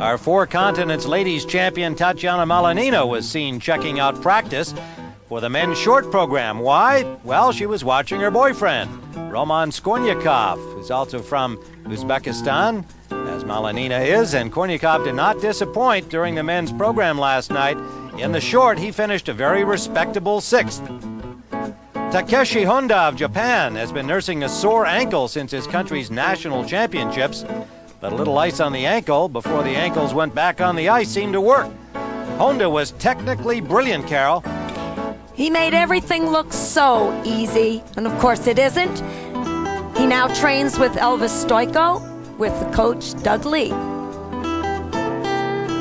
Our Four Continents ladies champion Tatiana Malinina was seen checking out practice for the men's short program. Why? Well, she was watching her boyfriend, Roman Skornyakov, who's also from Uzbekistan, as Malinina is, and Kornyakov did not disappoint during the men's program last night. In the short, he finished a very respectable 6th. Takeshi Honda of Japan has been nursing a sore ankle since his country's national championships, but a little ice on the ankle before the ankles went back on the ice seemed to work. Honda was technically brilliant, Carol. He made everything look so easy, and of course it isn't. He now trains with Elvis Stoico, with the coach Doug Lee.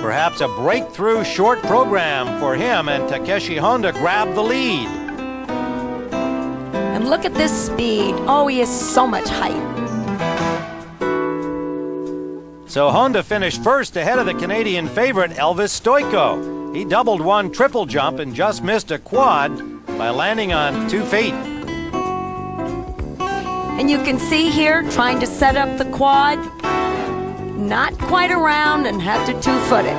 Perhaps a breakthrough short program for him, and Takeshi Honda grabbed the lead. And look at this speed. Oh, he has so much height. So Honda finished first ahead of the Canadian favorite Elvis Stoico. He doubled one triple jump and just missed a quad by landing on 2 feet. And you can see here, trying to set up the quad, not quite around and had to 2-foot it.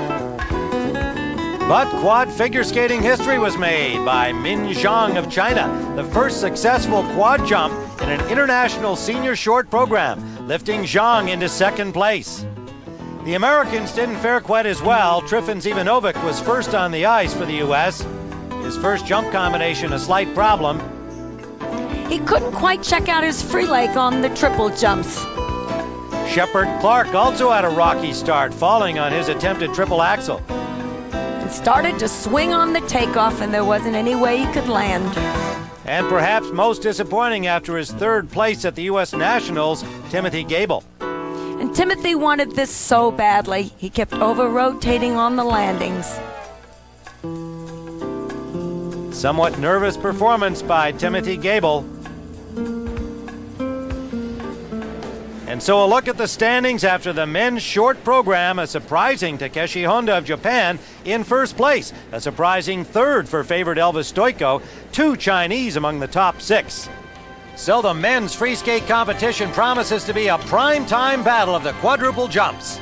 But quad figure skating history was made by Zhang of China, the first successful quad jump in an international senior short program, lifting Zhang into 2nd place. The Americans didn't fare quite as well. Trifon Zivanovic was first on the ice for the U.S. His first jump combination a slight problem. He couldn't quite check out his free leg on the triple jumps. Shepard Clark also had a rocky start, falling on his attempted triple axel. And started to swing on the takeoff, and there wasn't any way he could land. And perhaps most disappointing after his 3rd place at the U.S. Nationals, Timothy Gable. And Timothy wanted this so badly, he kept over-rotating on the landings. Somewhat nervous performance by Timothy Gable. And so a look at the standings after the men's short program. A surprising Takeshi Honda of Japan in 1st place. A surprising 3rd for favorite Elvis Stoico. 2 Chinese among the top 6. So the men's free skate competition promises to be a prime-time battle of the quadruple jumps.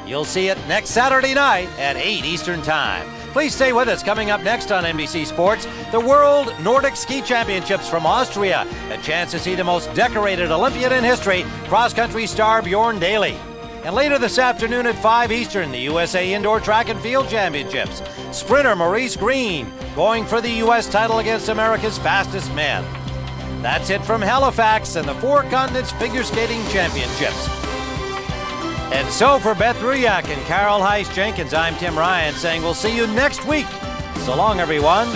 You'll see it next Saturday night at 8 Eastern Time. Please stay with us. Coming up next on NBC Sports, the World Nordic Ski Championships from Austria. A chance to see the most decorated Olympian in history, cross-country star Bjorn Daly. And later this afternoon at 5 Eastern, the USA Indoor Track and Field Championships. Sprinter Maurice Green going for the U.S. title against America's fastest man. That's it from Halifax and the Four Continents Figure Skating Championships. And so for Beth Ruyak and Carol Heiss Jenkins, I'm Tim Ryan saying we'll see you next week. So long, everyone.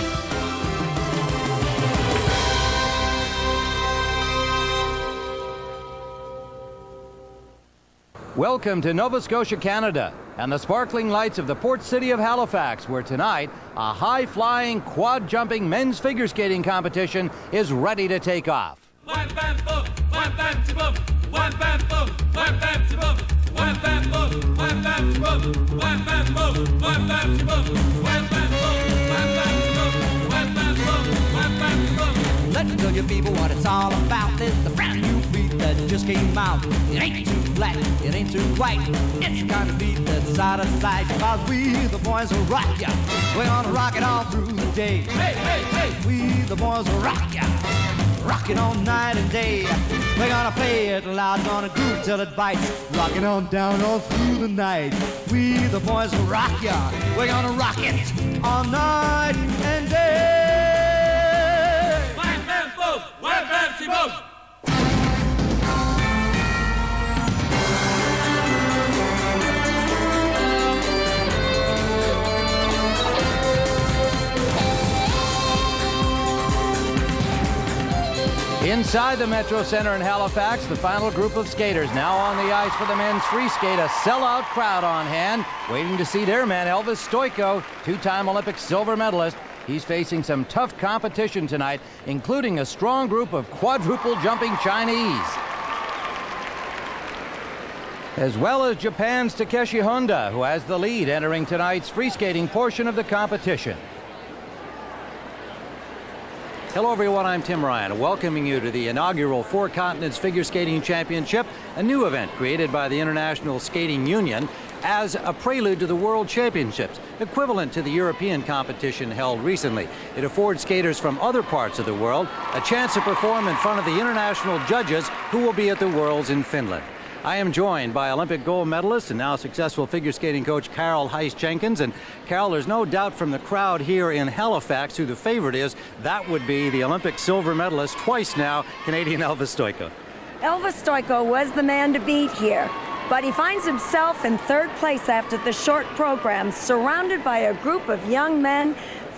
Welcome to Nova Scotia, Canada, and the sparkling lights of the port city of Halifax, where tonight a high-flying, quad-jumping men's figure skating competition is ready to take off. One bam boom, one bam to boom, one bam boom, one bam to boom, one bam boom, one bam to boom, one bam boom, one bam to boom, one bam boom, one bam to boom, one bam boom, one bam to boom. Let me tell you people what it's all about. There's the brand new beat that just came out. It ain't too flat, it ain't too white. It's the kind of beat that's out of sight. Cause we, the boys, will rock ya. We're gonna rock it all through the day. Hey, hey, hey. We, the boys, will rock ya. Rockin' all night and day. We're gonna play it loud, gonna groove till it bites. Rockin' on down all through the night. We, the boys, will rock ya. We're gonna rock it all night and day. One bam boom, one bam boom. Inside the Metro Center in Halifax, the final group of skaters now on the ice for the men's free skate. A sellout crowd on hand, waiting to see their man, Elvis Stoico, 2-time Olympic silver medalist. He's facing some tough competition tonight, including a strong group of quadruple jumping Chinese, as well as Japan's Takeshi Honda, who has the lead entering tonight's free skating portion of the competition. Hello everyone, I'm Tim Ryan, welcoming you to the inaugural Four Continents Figure Skating Championship, a new event created by the International Skating Union. as a prelude to the World Championships, equivalent to the European competition held recently. It affords skaters from other parts of the world a chance to perform in front of the international judges who will be at the Worlds in Finland. I am joined by Olympic gold medalist and now successful figure skating coach Heiss Jenkins. And Carol, there's no doubt from the crowd here in Halifax who the favorite is. That would be the Olympic silver medalist twice now, Canadian Elvis Stoico. Elvis Stoico was the man to beat here, but he finds himself in third place after the short program, surrounded by a group of young men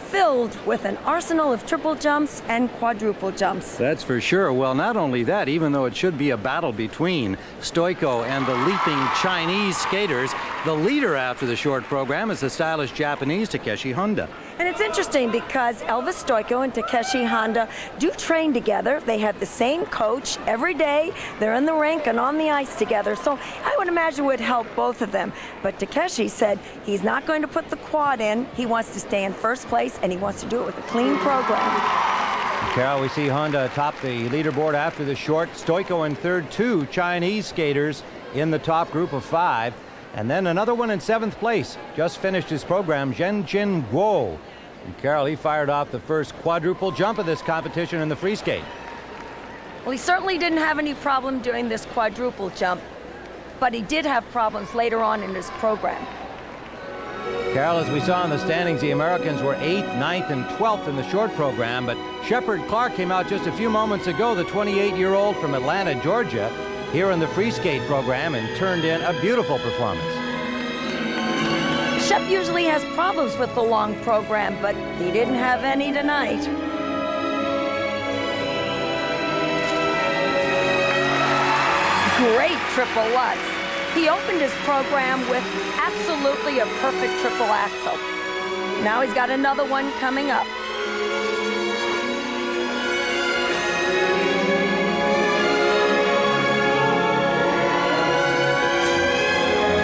filled with an arsenal of triple jumps and quadruple jumps. That's for sure. Well, not only that, even though it should be a battle between Stoico and the leaping Chinese skaters, the leader after the short program is the stylish Japanese Takeshi Honda. And it's interesting because Elvis Stoico and Takeshi Honda do train together. They have the same coach every day. They're in the rink and on the ice together. So I would imagine it would help both of them. But Takeshi said he's not going to put the quad in. He wants to stay in first place, and he wants to do it with a clean program. Carol, we see Honda atop the leaderboard after the short. Stoico in third, 2 Chinese skaters in the top group of 5. And then another one in 7th place. Just finished his program, Chen Li. And Carol, he fired off the first quadruple jump of this competition in the free skate. Well, he certainly didn't have any problem doing this quadruple jump, but he did have problems later on in his program. Carol, as we saw in the standings, the Americans were 8th, 9th, and 12th in the short program, but Shepard Clark came out just a few moments ago, the 28-year-old from Atlanta, Georgia, here in the free skate program, and turned in a beautiful performance. Shep usually has problems with the long program, but he didn't have any tonight. Great triple lutz. He opened his program with absolutely a perfect triple axel. Now he's got another one coming up.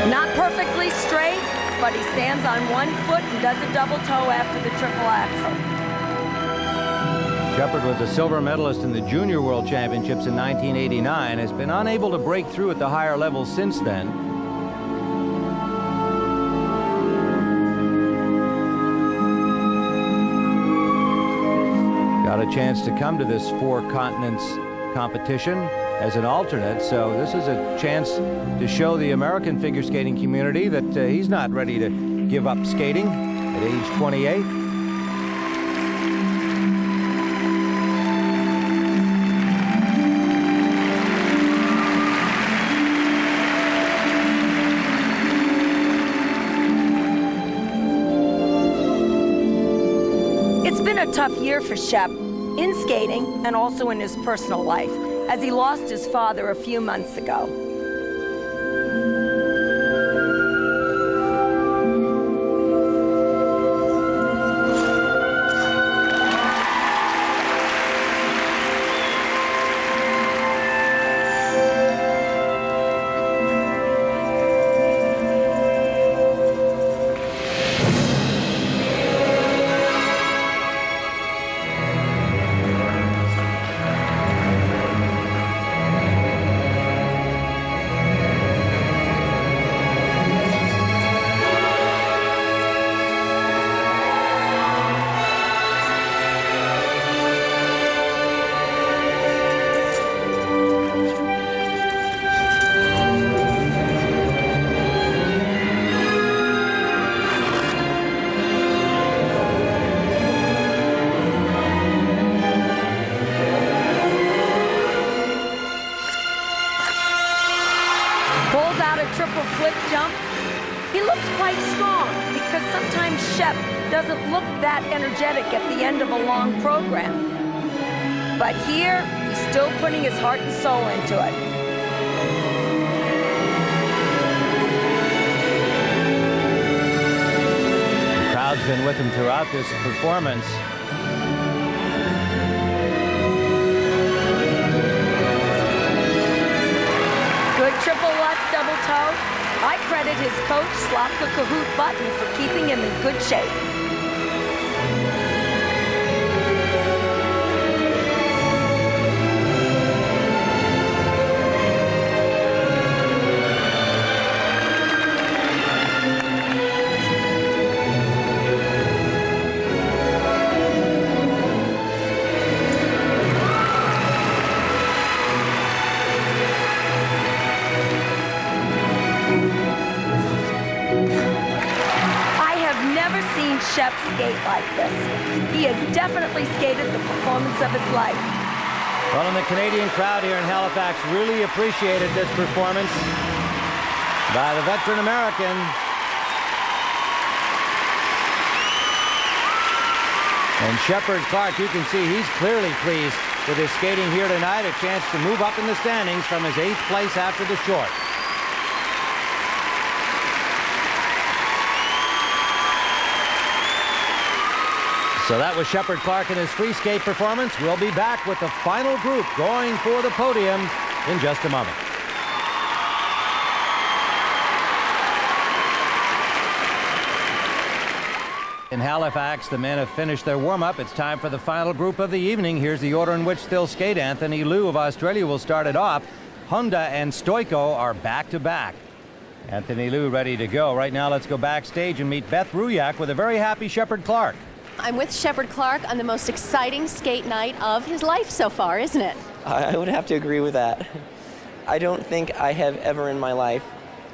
Not perfectly straight, but he stands on one foot and does a double toe after the triple axel. Shepard was a silver medalist in the Junior World Championships in 1989, has been unable to break through at the higher levels since then. Got a chance to come to this 4 continents competition as an alternate, so this is a chance to show the American figure skating community that he's not ready to give up skating at age 28. It's been a tough year for Shep in skating and also in his personal life, as he lost his father a few months ago. Triple flip jump. He looks quite strong because sometimes Shep doesn't look that energetic at the end of a long program. But here, he's still putting his heart and soul into it. The crowd's been with him throughout this performance. Good triple lutz double toe. I credit his coach, Slavko Kahoot Button, for keeping him in good shape. seen Shep skate like this. He has definitely skated the performance of his life. Well, and the Canadian crowd here in Halifax really appreciated this performance by the veteran American. And Shepard Clark, you can see he's clearly pleased with his skating here tonight. A chance to move up in the standings from his 8th place after the short. So that was Shepard Clark in his free skate performance. We'll be back with the final group going for the podium in just a moment. In Halifax, the men have finished their warm-up. It's time for the final group of the evening. Here's the order in which they'll skate. Anthony Liu of Australia will start it off. Honda and Stoico are back-to-back. Anthony Liu ready to go. Right now, let's go backstage and meet Beth Ruyak with a very happy Shepard Clark. I'm with Shepard Clark on the most exciting skate night of his life so far, isn't it? I would have to agree with that. I don't think I have ever in my life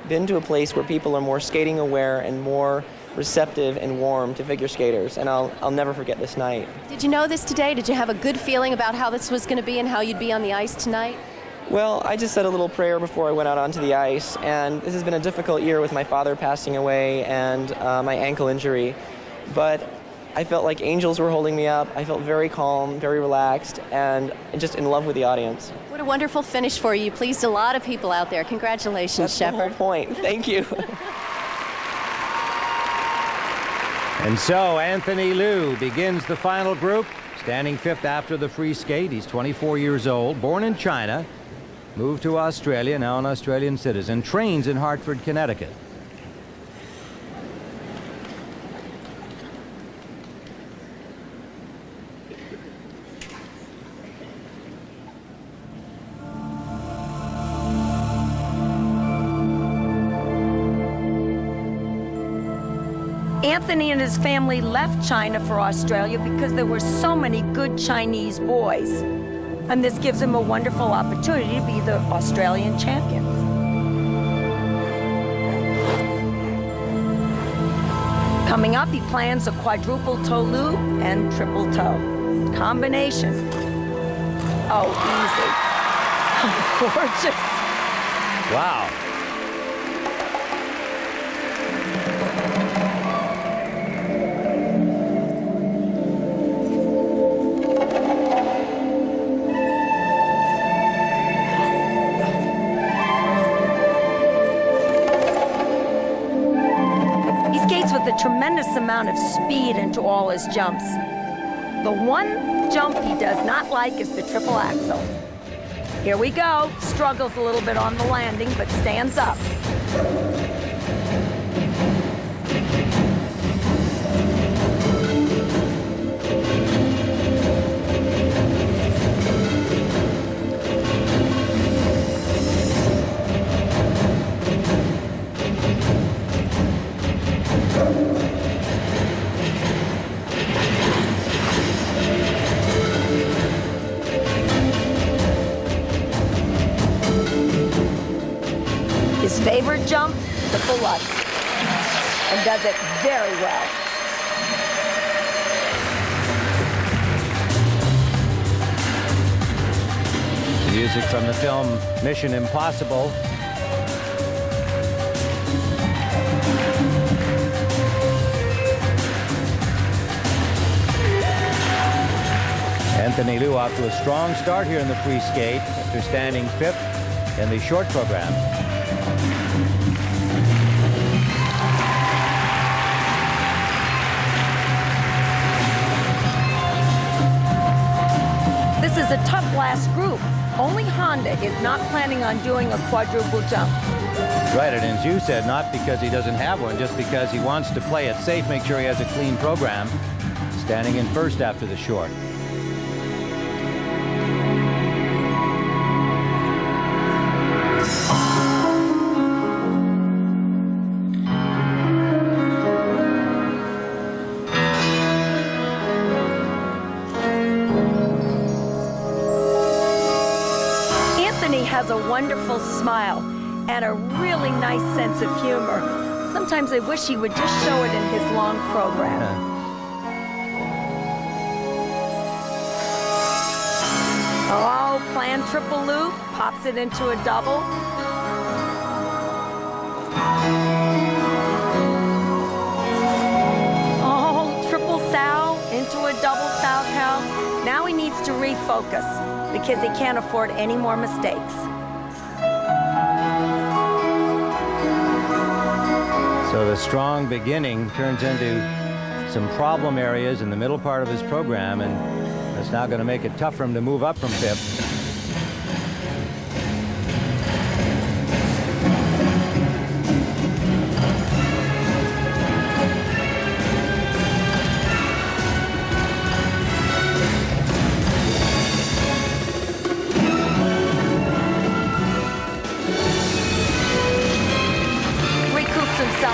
been to a place where people are more skating aware and more receptive and warm to figure skaters, and I'll never forget this night. Did you know this today? Did you have a good feeling about how this was going to be and how you'd be on the ice tonight? Well, I just said a little prayer before I went out onto the ice, and this has been a difficult year with my father passing away and my ankle injury, but I felt like angels were holding me up. I felt very calm, very relaxed, and just in love with the audience. What a wonderful finish for you. You pleased a lot of people out there. Congratulations, That's Shepard. the whole point. Thank you. And so Anthony Liu begins the final group, standing 5th after the free skate. He's 24 years old, born in China, moved to Australia, now an Australian citizen, trains in Hartford, Connecticut. Anthony and his family left China for Australia because there were so many good Chinese boys. And this gives him a wonderful opportunity to be the Australian champion. Coming up, he plans a quadruple toe loop and triple toe. Combination. Oh, easy. Gorgeous. Wow. With a tremendous amount of speed into all his jumps. The one jump he does not like is the triple axel. Here we go. Struggles a little bit on the landing, but stands up. His favorite jump, the pull-ups, and does it very well. Music from the film Mission Impossible. Anthony Liu off to a strong start here in the free skate after standing 5th in the short program. This is a tough last group. Only Honda is not planning on doing a quadruple jump. Right, and as you said, not because he doesn't have one, just because he wants to play it safe, make sure he has a clean program. Standing in 1st after the short. Anthony has a wonderful smile and a really nice sense of humor. Sometimes I wish he would just show it in his long program. Oh, planned triple loop, pops it into a double. Oh, triple sow into a double sow cow. Now he needs to refocus because he can't afford any more mistakes. So the strong beginning turns into some problem areas in the middle part of his program, and that's now going to make it tough for him to move up from fifth.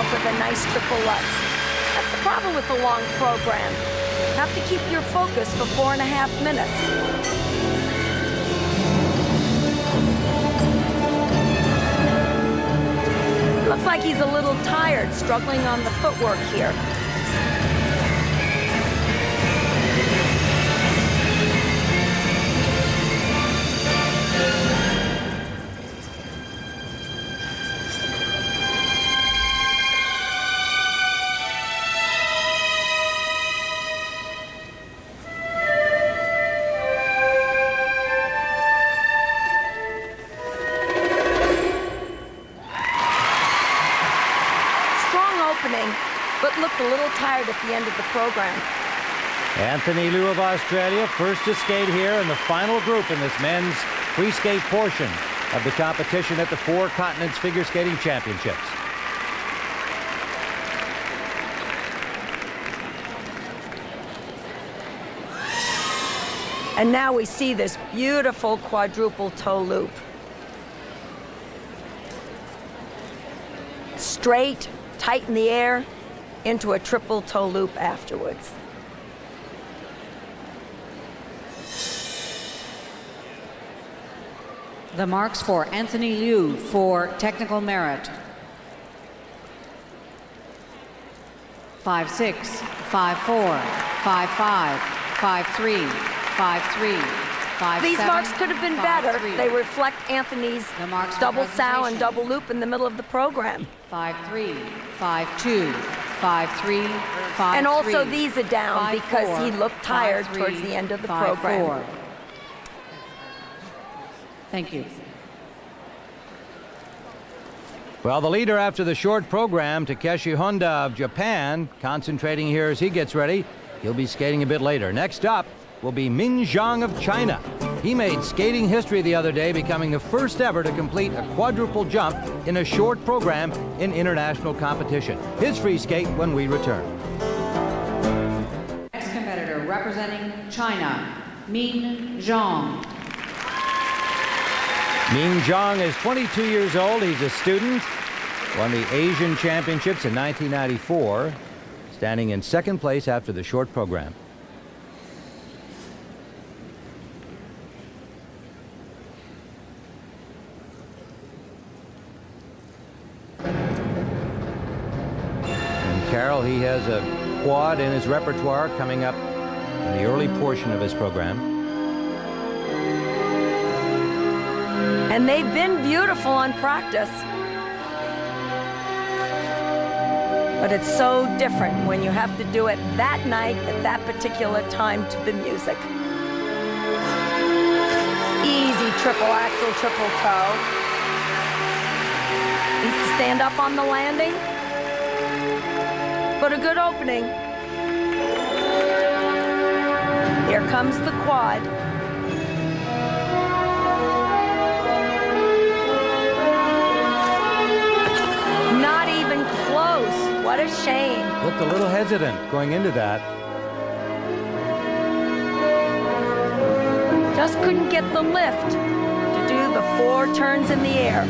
With a nice triple Lutz. That's the problem with the long program. You have to keep your focus for 4.5 minutes. Looks like he's a little tired, struggling on the footwork here. But looked a little tired at the end of the program. Anthony Liu of Australia, first to skate here in the final group in this men's free skate portion of the competition at the Four Continents Figure Skating Championships. And now we see this beautiful quadruple toe loop. Straight, tight in the air, into a triple toe loop afterwards. The marks for Anthony Liu for technical merit. 5.6, 5.4, 5.5, 5.3, 5.3, 5.7. These marks could have been better. They reflect Anthony's double sow and double loop in the middle of the program. 5.3, 5.2, 5.3, 5.3. And also these are down because he looked tired towards the end of the program. Thank you. Well, the leader after the short program, Takeshi Honda of Japan, concentrating here as he gets ready. He'll be skating a bit later. Next up will be Zhang of China. He made skating history the other day, becoming the first ever to complete a quadruple jump in a short program in international competition. His free skate when we return. Next competitor representing China, Zhang. Zhang is 22 years old. He's a student. Won the Asian Championships in 1994, standing in second place after the short program. Carroll, he has a quad in his repertoire coming up in the early portion of his program. And they've been beautiful on practice. But it's so different when you have to do it that night at that particular time to the music. Easy triple axel, triple toe. Needs to stand up on the landing. But a good opening. Here comes the quad. Not even close. What a shame. Looked a little hesitant going into that. Just couldn't get the lift to do the 4 turns in the air.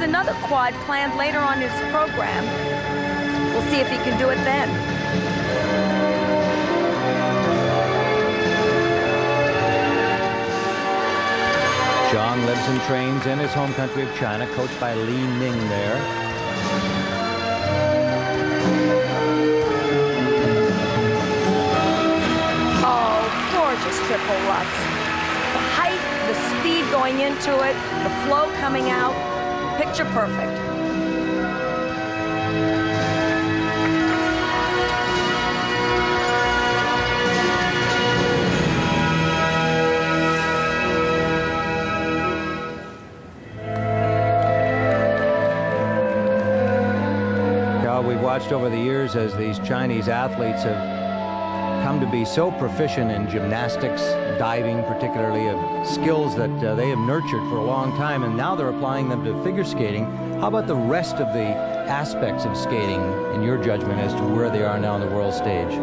Another quad planned later on his program. We'll see if he can do it then. Zhang lives and trains in his home country of China, coached by Li Ning there. Oh, gorgeous triple lutz. The height, the speed going into it, the flow coming out, picture perfect. We've watched over the years as these Chinese athletes have come to be so proficient in gymnastics, diving particularly, of skills that they have nurtured for a long time, and now they're applying them to figure skating. How about the rest of the aspects of skating, in your judgment, as to where they are now on the world stage?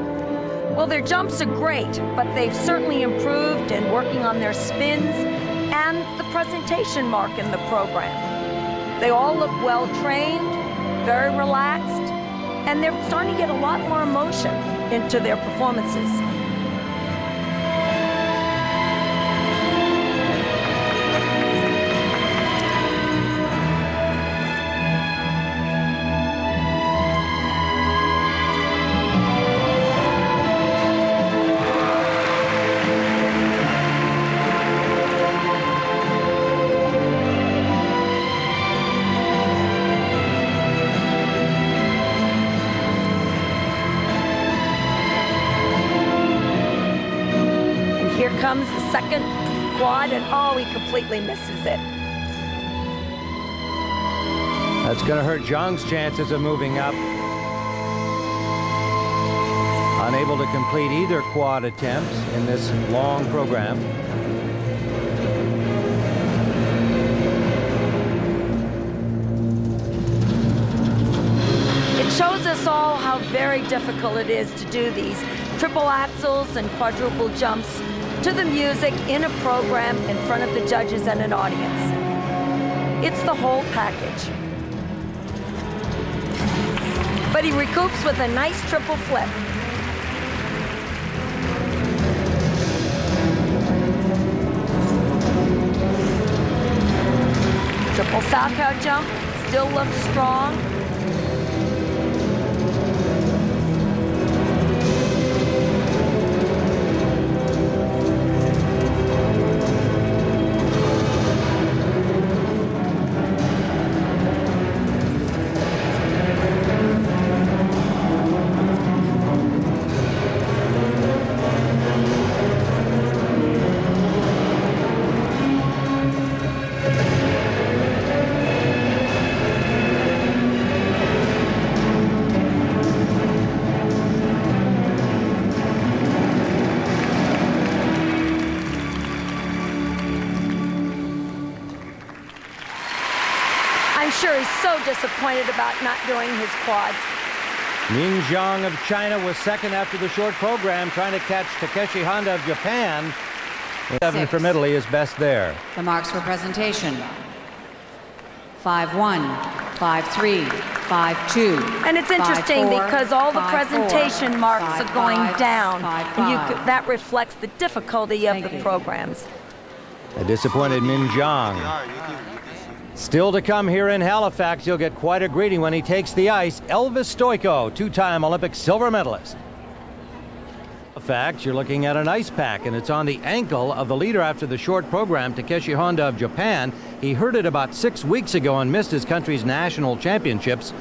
Well, their jumps are great, but they've certainly improved in working on their spins and the presentation mark in the program. They all look well trained, very relaxed, and they're starting to get a lot more emotion into their performances. Here comes the second quad, and oh, he completely misses it. That's going to hurt Zhang's chances of moving up. Unable to complete either quad attempts in this long program. It shows us all how very difficult it is to do these triple axels and quadruple jumps to the music in a program in front of the judges and an audience. It's the whole package. But he recoups with a nice triple flip. Triple Salchow jump still looks strong. I'm sure he's so disappointed about not doing his quads. Ming Zhang of China was second after the short program, trying to catch Takeshi Honda of Japan. 7 from Italy is best there. The marks for presentation: 5-1, 5-3, 5-2. And it's interesting 5-4, because all the 5-4, presentation marks are going 5-5, down. 5-5. And that reflects the difficulty of the programs. A disappointed Ming Zhang. Still to come here in Halifax, you'll get quite a greeting when he takes the ice. Elvis Stoico, two-time Olympic silver medalist. Halifax, you're looking at an ice pack, and it's on the ankle of the leader after the short program, Takeshi Honda of Japan. He hurt it about 6 weeks ago and missed his country's national championships.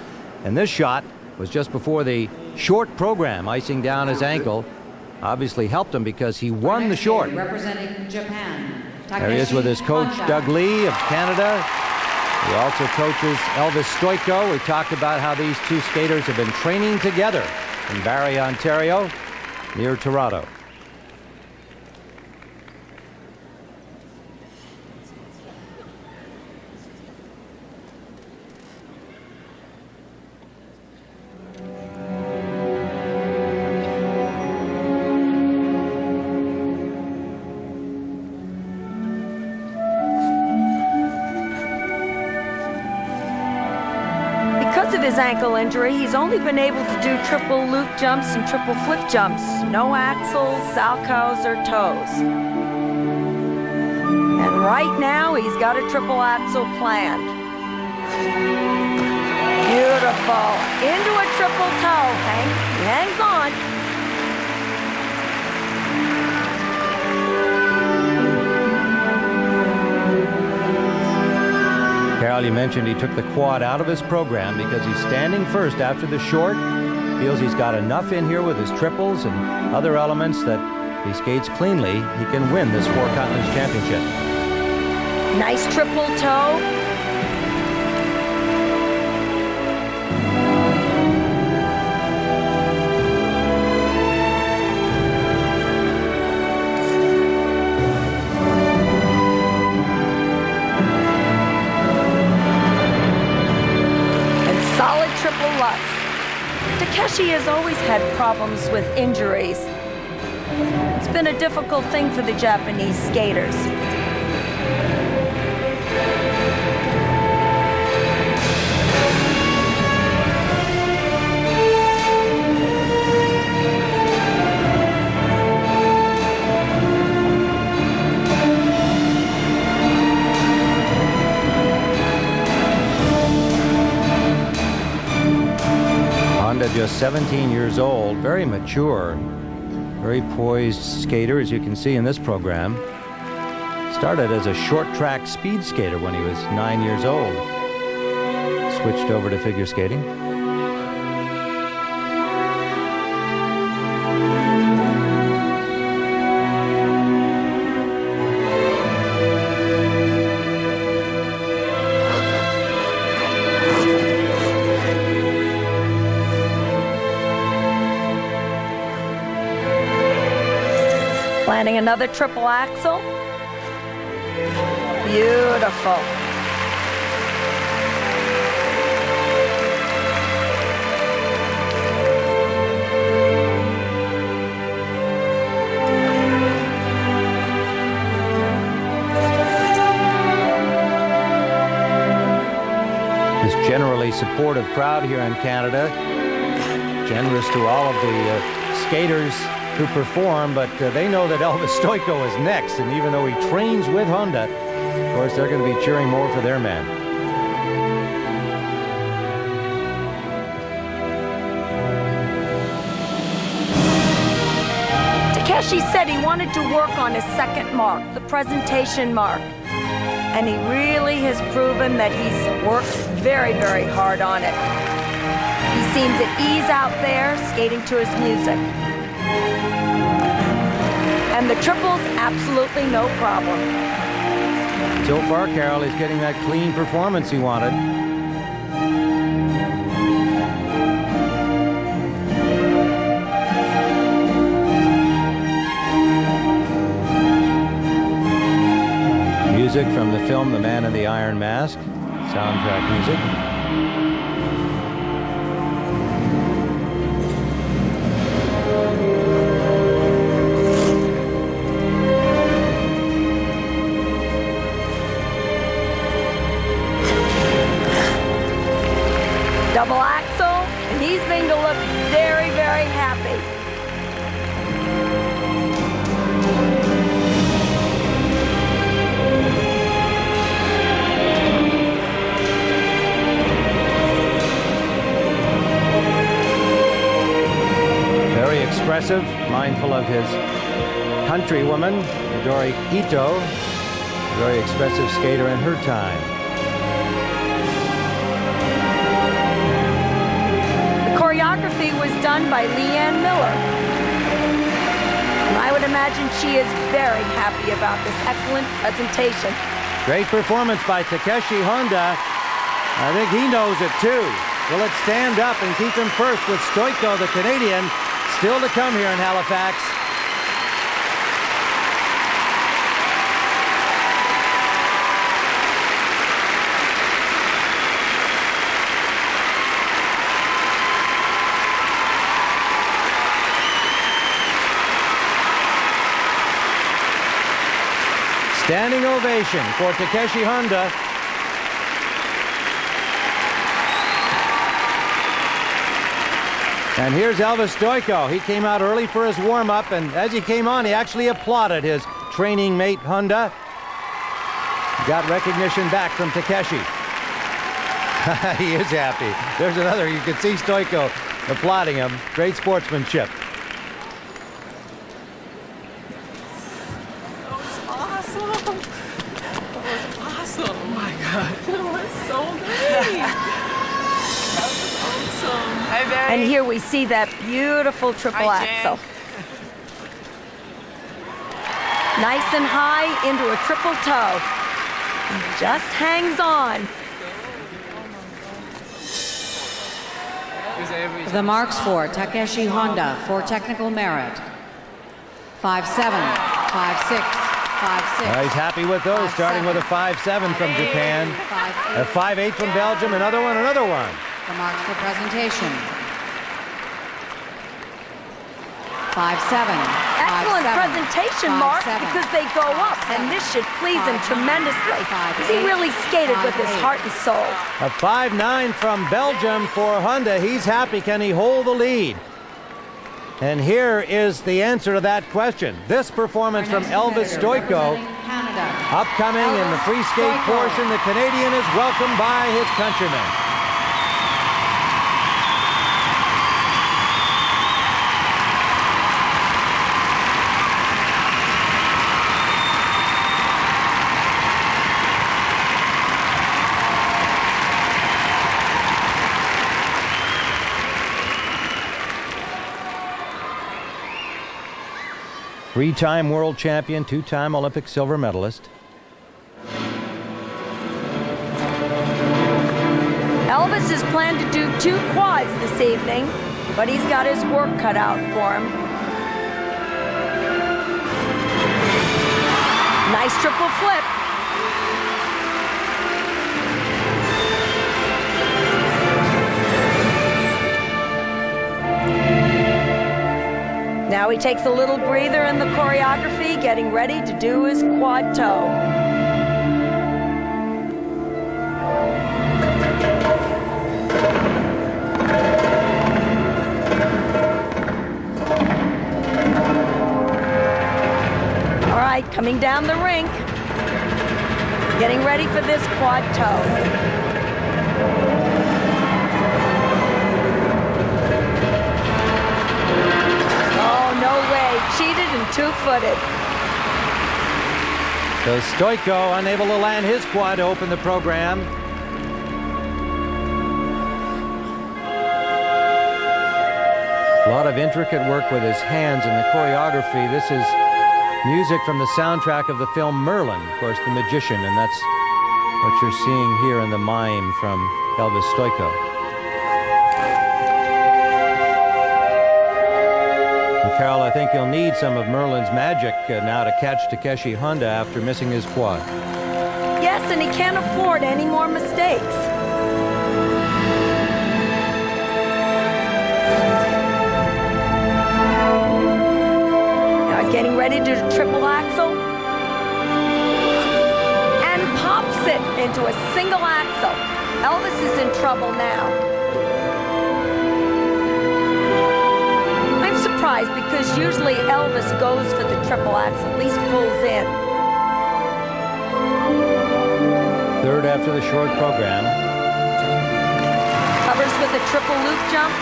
And this shot was just before the short program, icing down his ankle. Obviously helped him because he won the short. Representing Japan, There he is with his coach, Doug Lee of Canada. He also coaches Elvis Stoico. We talked about how these two skaters have been training together in Barrie, Ontario, near Toronto. Because of his ankle injury, he's only been able to do triple loop jumps and triple flip jumps. No axles, salchows, or toes. And right now, he's got a triple axel planned. Beautiful. Into a triple toe. He hangs on. Carol, you mentioned he took the quad out of his program because he's standing first after the short. Feels he's got enough in here with his triples and other elements that if he skates cleanly, he can win this Four Continents Championship. Nice triple toe. And solid triple lutz. Takeshi has always had problems with injuries. It's been a difficult thing for the Japanese skaters. Honda, just 17 years old, very mature. Very poised skater, as you can see in this program. Started as a short track speed skater when he was 9 years old. Switched over to figure skating. Planning another triple axel. Beautiful. This generally supportive crowd here in Canada, generous to all of the skaters who perform, but they know that Elvis Stoico is next, and even though he trains with Honda, of course, they're going to be cheering more for their man. Takeshi said he wanted to work on his second mark, the presentation mark, and he really has proven that he's worked very, very hard on it. He seems at ease out there, skating to his music. And the triples, absolutely no problem. So far, Carol, he's getting that clean performance he wanted. Music from the film The Man in the Iron Mask, soundtrack music. Double axel, and he's going to look very, very happy. Very expressive, mindful of his countrywoman, Midori Ito, a very expressive skater in her time. Choreography was done by Leanne Miller. And I would imagine she is very happy about this excellent presentation. Great performance by Takeshi Honda. I think he knows it too. Will it stand up and keep him first with Stoico, the Canadian, still to come here in Halifax? Standing ovation for Takeshi Honda. And here's Elvis Stoico. He came out early for his warm-up, and as he came on, he actually applauded his training mate Honda. Got recognition back from Takeshi. He is happy. There's another. You can see Stoico applauding him. Great sportsmanship. That was awesome. That was awesome. Oh my God. That was so great. That was awesome. Hi, Betty. And here we see that beautiful triple Hi, axle. Jen. Nice and high into a triple toe. Just hangs on. The marks for Takeshi Honda for technical merit. 5.7, 5.6, 5.6. He's happy with those, starting with a 5.7 from Japan. A 5.8 from Belgium, another one, another one. The marks for presentation. 5.7. Excellent presentation, Mark, because they go up, and this should please him tremendously. He really skated with his heart and soul. A 5.9 from Belgium for Honda. He's happy. Can he hold the lead? And here is the answer to that question. This performance from Elvis Stoico, upcoming in the free skate portion. The Canadian is welcomed by his countrymen. Three-time world champion, two-time Olympic silver medalist. Elvis has planned to do 2 quads this evening, but he's got his work cut out for him. Nice triple flip. Now he takes a little breather in the choreography, getting ready to do his quad toe. All right, coming down the rink, getting ready for this quad toe. Cheated and two-footed. So Stoico unable to land his quad to open the program. A lot of intricate work with his hands in the choreography. This is music from the soundtrack of the film Merlin, of course, The Magician, and that's what you're seeing here in the mime from Elvis Stoico. Carol, I think you'll need some of Merlin's magic now to catch Takeshi Honda after missing his quad. Yes, and he can't afford any more mistakes. Now he's getting ready to do a triple axle. And pops it into a single axle. Elvis is in trouble now. Because usually Elvis goes for the triple axle, at least pulls in. Third after the short program. Covers with a triple loop jump.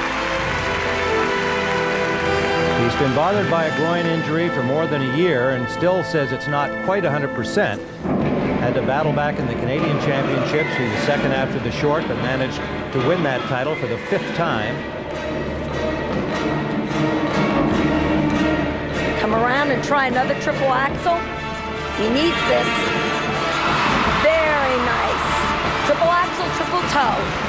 He's been bothered by a groin injury for more than a year and still says it's not quite 100%. Had to battle back in the Canadian Championships. He was second after the short, but managed to win that title for the 5th time. Come around and try another triple axle. He needs this. Very nice. Triple axle, triple toe.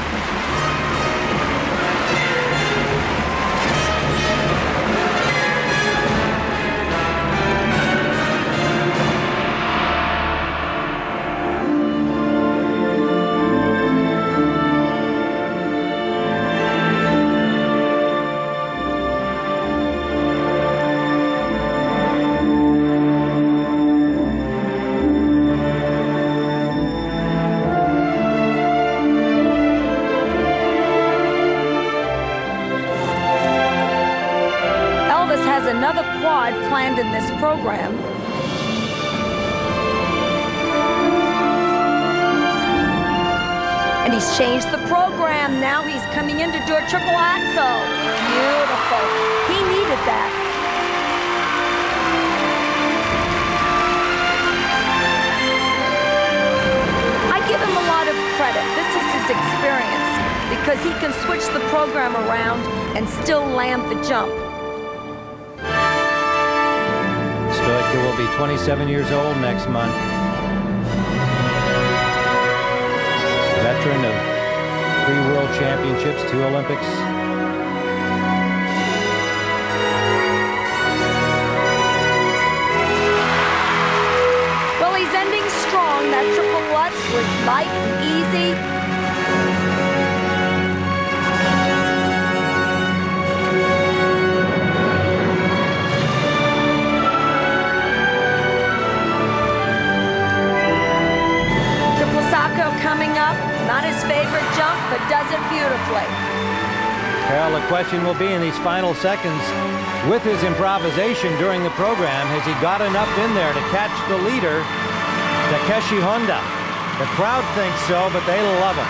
Another quad planned in this program. And he's changed the program. Now he's coming in to do a triple axel. Beautiful. He needed that. I give him a lot of credit. This is his experience because he can switch the program around and still land the jump. Stoico will be 27 years old next month. Veteran of 3 World Championships, 2 Olympics. Well, he's ending strong. That triple Lutz was light and easy. Coming up, not his favorite jump, but does it beautifully. Carol, the question will be in these final seconds, with his improvisation during the program, has he got enough in there to catch the leader, Takeshi Honda? The crowd thinks so, but they love him.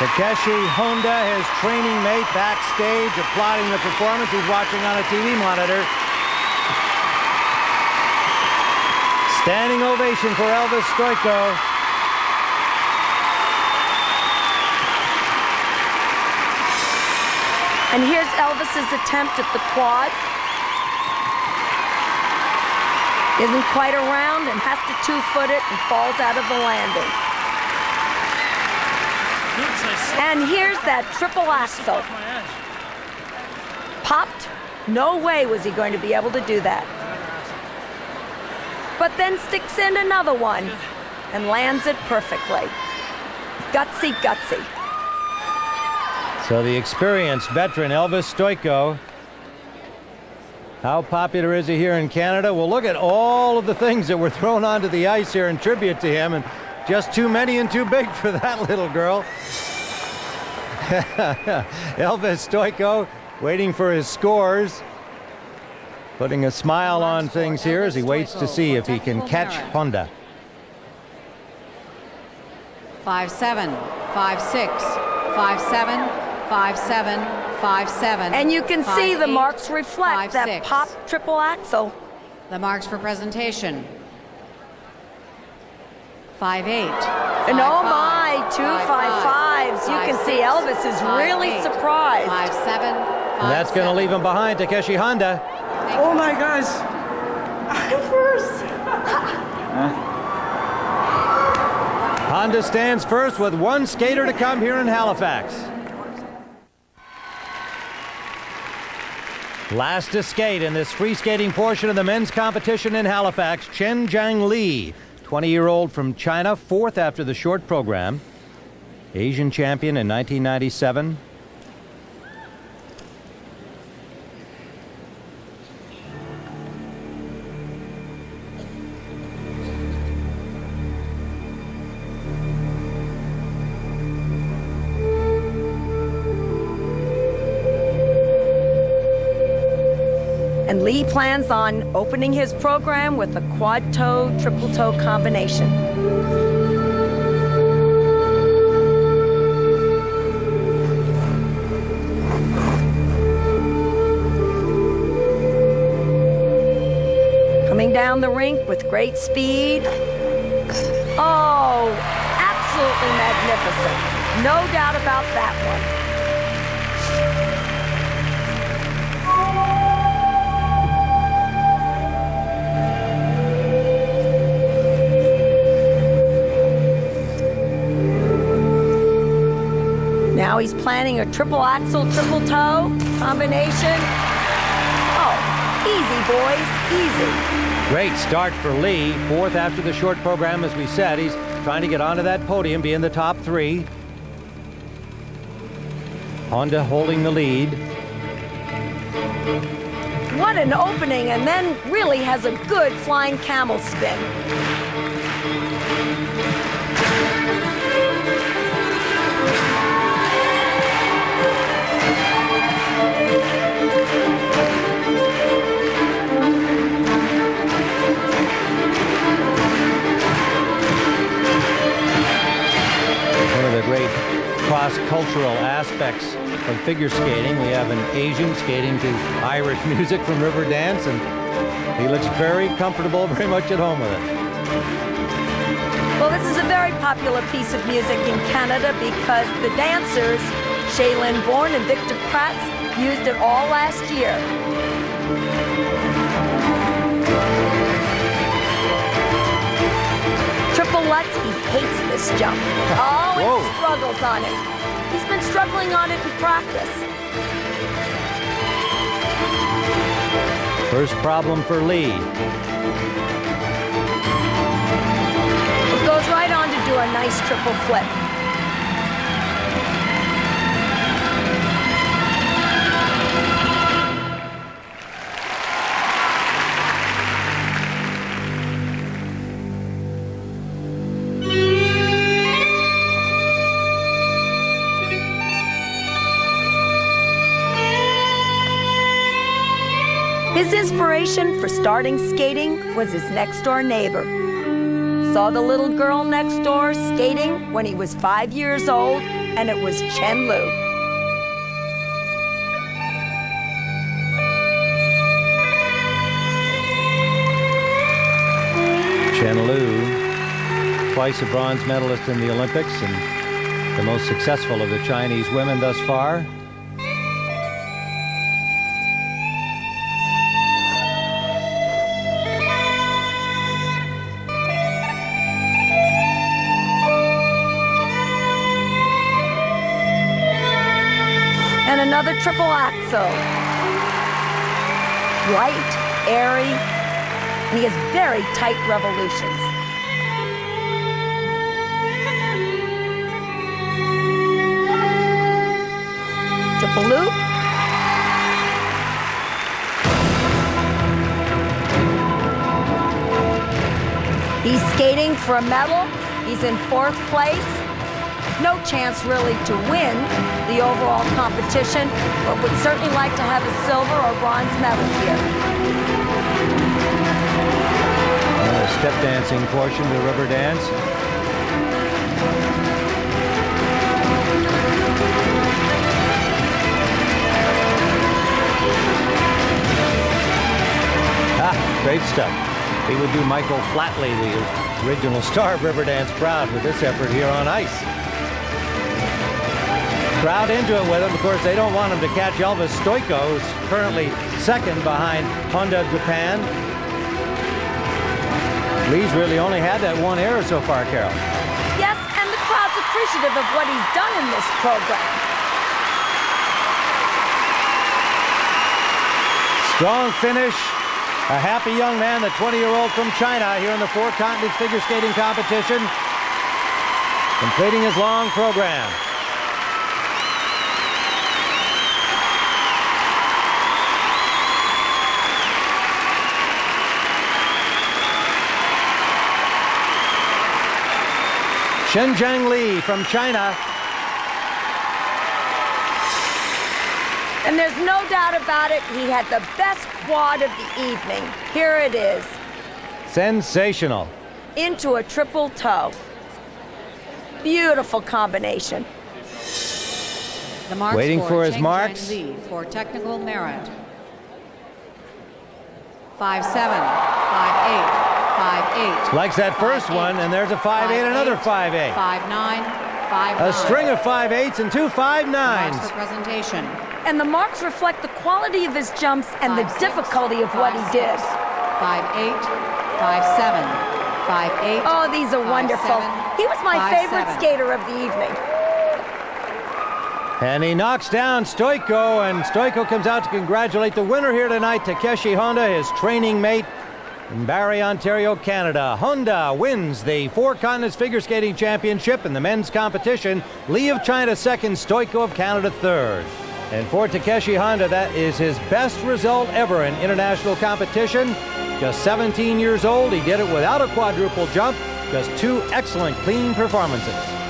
Takeshi Honda, his training mate, backstage applauding the performance. He's watching on a TV monitor. Standing ovation for Elvis Stoico. And here's Elvis's attempt at the quad. Isn't quite around and has to 2-foot it and falls out of the landing. And here's that triple axel. Popped. No way was he going to be able to do that. But then sticks in another one and lands it perfectly. Gutsy, gutsy. So the experienced veteran Elvis Stoico. How popular is he here in Canada? Well, look at all of the things that were thrown onto the ice here in tribute to him, and just too many and too big for that little girl. Elvis Stoico waiting for his scores, putting a smile on things here as he waits to see if he can catch Honda. 5-7, 5-6, 5-7, 5-7, 5-7. And you can see the marks reflect 5-6. that pop triple axel. The marks for presentation. 5-8. And oh my, 2 5-5s. You can see Elvis is really surprised. 5-7. And that's going to leave him behind Takeshi Honda. Oh my gosh. I'm first. Honda stands first with 1 skater to come here in Halifax. Last to skate in this free skating portion of the men's competition in Halifax, Chen Li, 20-year-old from China, 4th after the short program. Asian champion in 1997. And Li plans on opening his program with a quad toe, triple toe combination. Coming down the rink with great speed. Oh, absolutely magnificent. No doubt about that one. Now he's planning a triple axel, triple toe combination. Oh, easy, boys, easy. Great start for Li, 4th after the short program, as we said. He's trying to get onto that podium, be in the top 3. Honda holding the lead. What an opening, and then really has a good flying camel spin. One of the great cross-cultural aspects of figure skating. We have an Asian skating to Irish music from Riverdance, and he looks very comfortable, very much at home with it. Well, this is a very popular piece of music in Canada because the dancers, Shaylin Bourne and Victor Kratz, used it all last year. Triple Lutz, he hates this jump. Oh, and he struggles on it. He's been struggling on it in practice. First problem for Li. It goes right on to do a nice triple flip. His inspiration for starting skating was his next-door neighbor. Saw the little girl next door skating when he was 5 years old, and it was Chen Li. Chen Li, twice a bronze medalist in the Olympics and the most successful of the Chinese women thus far. And another triple axel. Light, airy, and he has very tight revolutions. Triple loop. He's skating for a medal. He's in 4th place. No chance really to win the overall competition, but would certainly like to have a silver or bronze medal here. Another step dancing portion to Riverdance. Great stuff. He would do Michael Flatley, the original star of Riverdance, proud with this effort here on ice. Crowd into it with him. Of course, they don't want him to catch Elvis Stoico, who's currently 2nd behind Honda of Japan. Li's really only had that one error so far, Carol. Yes, and the crowd's appreciative of what he's done in this program. Strong finish. A happy young man, the 20-year-old from China, here in the 4 continents figure skating competition, completing his long program. Zhang Li from China. And there's no doubt about it, he had the best quad of the evening. Here it is. Sensational. Into a triple toe. Beautiful combination. The marks waiting for his Chen marks. Li for technical merit. 5'7", 5'8". 5'8". Likes that first 5'8", one, and there's a 5'8", another 5'8". 5'9", 5'9". A string of 5'8s and 2 5'9s. Marks for presentation. And the marks reflect the quality of his jumps and the difficulty of what he did. 5'8", 5'7", 5'8". Oh, these are wonderful. 5'7", He was my 5'7". favorite skater of the evening. And he knocks down Stoico, and Stoico comes out to congratulate the winner here tonight, Takeshi Honda, his training mate in Barrie, Ontario, Canada. Honda wins the 4 Continents Figure Skating Championship in the men's competition. Li of China 2nd, Stoico of Canada 3rd. And for Takeshi Honda, that is his best result ever in international competition. Just 17 years old, he did it without a quadruple jump. Just 2 excellent clean performances.